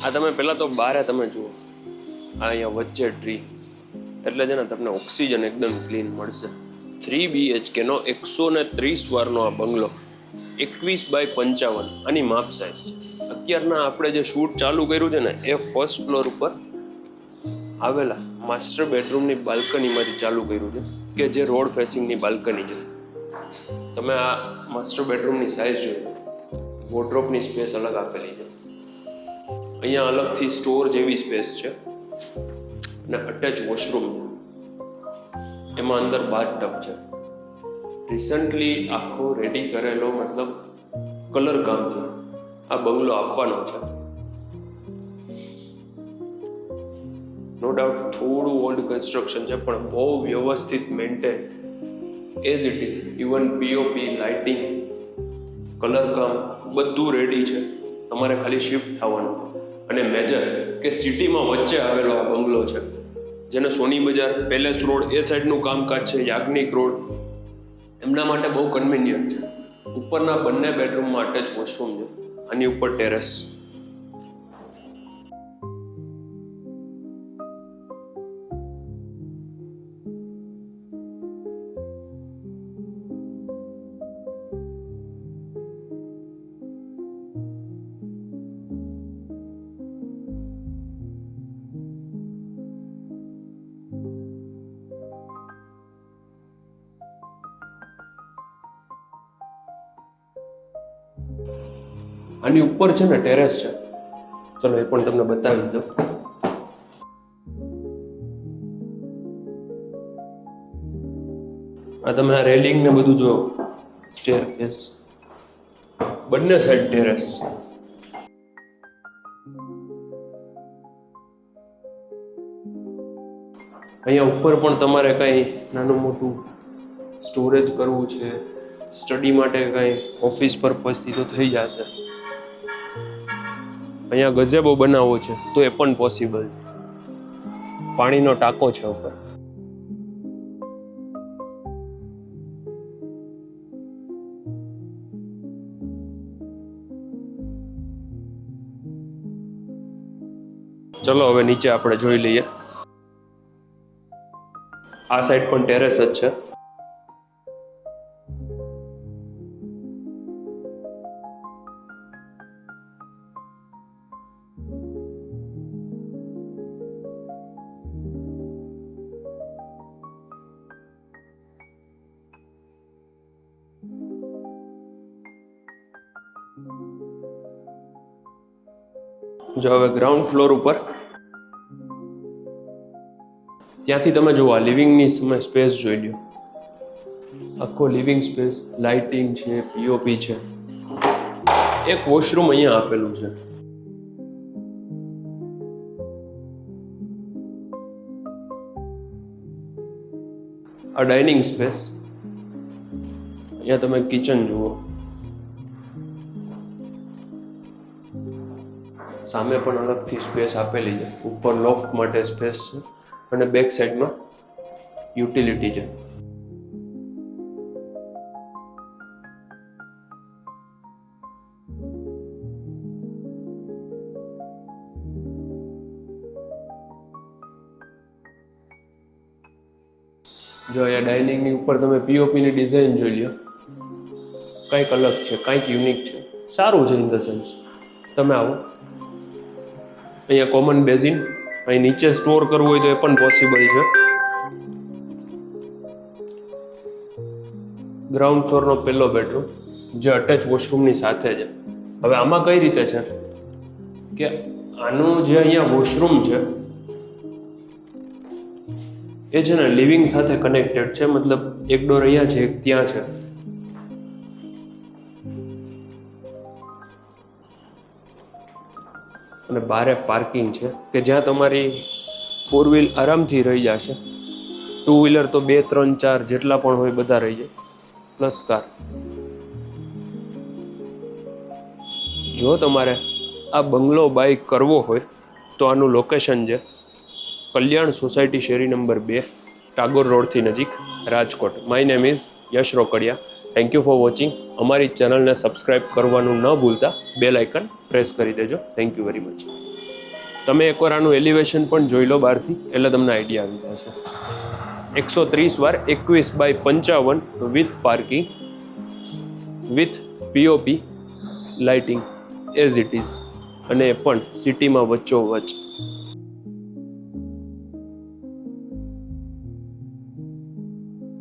આ તમે પહેલાં તો બારે તમે જુઓ, આ અહીંયા વચ્ચે ટ્રી, એટલે છે ને તમને ઓક્સિજન એકદમ ક્લીન મળશે. 3 BHK નો 130 વારનો આ બંગલો, 21x55 આની માપ સાઇઝ છે. અત્યારના આપણે જે શૂટ ચાલુ કર્યું છે ને એ ફર્સ્ટ ફ્લોર ઉપર આવેલા માસ્ટર બેડરૂમની બાલ્કનીમાંથી ચાલુ કર્યું છે, કે જે રોડ ફેસિંગની બાલ્કની છે. તમે આ માસ્ટર બેડરૂમની સાઇઝ જોઈ, વોર્ડરોબની સ્પેસ અલગ આપેલી છે. અહીંયા અલગથી સ્ટોર જેવી સ્પેસ છે અને અટેચ વોશરૂમ છે. એમાં અંદર બાથટબ છે. રિસન્ટલી આખો રેડી કરેલો, મતલબ કલર કામથી આ બંગલો આપવાનો છે. નો ડાઉટ થોડું ઓલ્ડ કન્સ્ટ્રક્શન છે, પણ બહુ વ્યવસ્થિત maintain as it is. Even POP, lighting, colour કામ બધું રેડી છે. તમારે ખાલી શિફ્ટ થવાનું. અને મેજર કે સિટીમાં વચ્ચે આવેલો આ બંગલો છે, જેને સોની બજાર, પેલેસ રોડ એ સાઈડનું કામકાજ છે, યાજ્ઞિક રોડ, એમના માટે બહુ કન્વિનિયન્ટ છે. ઉપરના બંને બેડરૂમમાં અટેચ વોશરૂમ છે, આની ઉપર ટેરેસ. આની ઉપર છે ને ટેરેસ છે, ચલો એ પણ તમને બતાવી દઉં. આ તમે આ રેલિંગ ને બધું જો, સ્ટેરકેસ, બંને સાઈડ ટેરેસ. અહીંયા ઉપર પણ તમારે કંઈ નાનું મોટું સ્ટોરેજ કરવું છે, સ્ટડી માટે કંઈ ઓફિસ પર્પઝથી તો થઈ જશે. અહીંયા ગઝેબો બનાવવો છે તો એ પણ પોસિબલ છે. પાણીનો ટાંકો છે ઉપર. ચલો હવે નીચે આપણે જોઈ લઈએ. આ સાઈડ પણ ટેરેસ જ છે. જો હવે ગ્રાઉન્ડ ફ્લોર ઉપર, ત્યાંથી તમે જુઓ આ લિવિંગની સ્પેસ જોઈ લો. આખો લિવિંગ સ્પેસ, લાઇટિંગ છે, પીઓપી છે. એક વોશરૂમ અહીંયા આપેલું છે. આ ડાઇનિંગ સ્પેસ. અહીંયા તમે કિચન જુઓ. સામે પણ અલગથી સ્પેસ આપેલી છે. ઉપર લોફ્ટ માટે સ્પેસ છે અને બેક સાઈડમાં યુટિલિટી છે. જો અહીંયા ડાઇનિંગની ઉપર તમે પીઓપીની ડિઝાઇન જોઈ લો. કંઈક અલગ છે, કંઈક યુનિક છે, સારું છે. ઇન ધ સેન્સ તમે આવો. અહીંયા કોમન બેઝિન, અહીં નીચે સ્ટોર કરવું હોય તો એ પણ પોસિબલ છે. ગ્રાઉન્ડ ફ્લોરનો પહેલો બેડરૂમ, જે અટેચ વોશરૂમની સાથે છે. હવે આમાં કઈ રીતે છે કે આનું જે અહીંયા વોશરૂમ છે એ છે ને લિવિંગ સાથે કનેક્ટેડ છે. મતલબ એક ડોર અહીંયા છે, એક ત્યાં છે. અને બારે પાર્કિંગ છે કે જ્યાં તમારી 4 વ્હીલ આરામથી રહી જશે. 2 વ્હીલર તો 2, 3, 4 જેટલા પણ હોય બધા રહી જાય, પ્લસ કાર. જો તમારે આ બંગલો બાય કરવો હોય તો આનું લોકેશન છે કલ્યાણ સોસાયટી, શેરી નંબર 2, ટાગોર રોડથી નજીક, Rajkot. My name is Yash Rokadiya. Thank you for watching. અમારી ચેનલને સબસ્ક્રાઈબ કરવાનું ન ભૂલતા, બેલ આઇકન પ્રેસ કરી દેજો. Thank you very much. તમે એકવાર આનું એલિવેશન પણ જોઈ લો બહારથી, એટલે તમને આઈડિયા આવી જશે. 130 વાર 21/55 with parking, with POP lighting as it is, અને એ પણ સિટીમાં વચ્ચોવચ.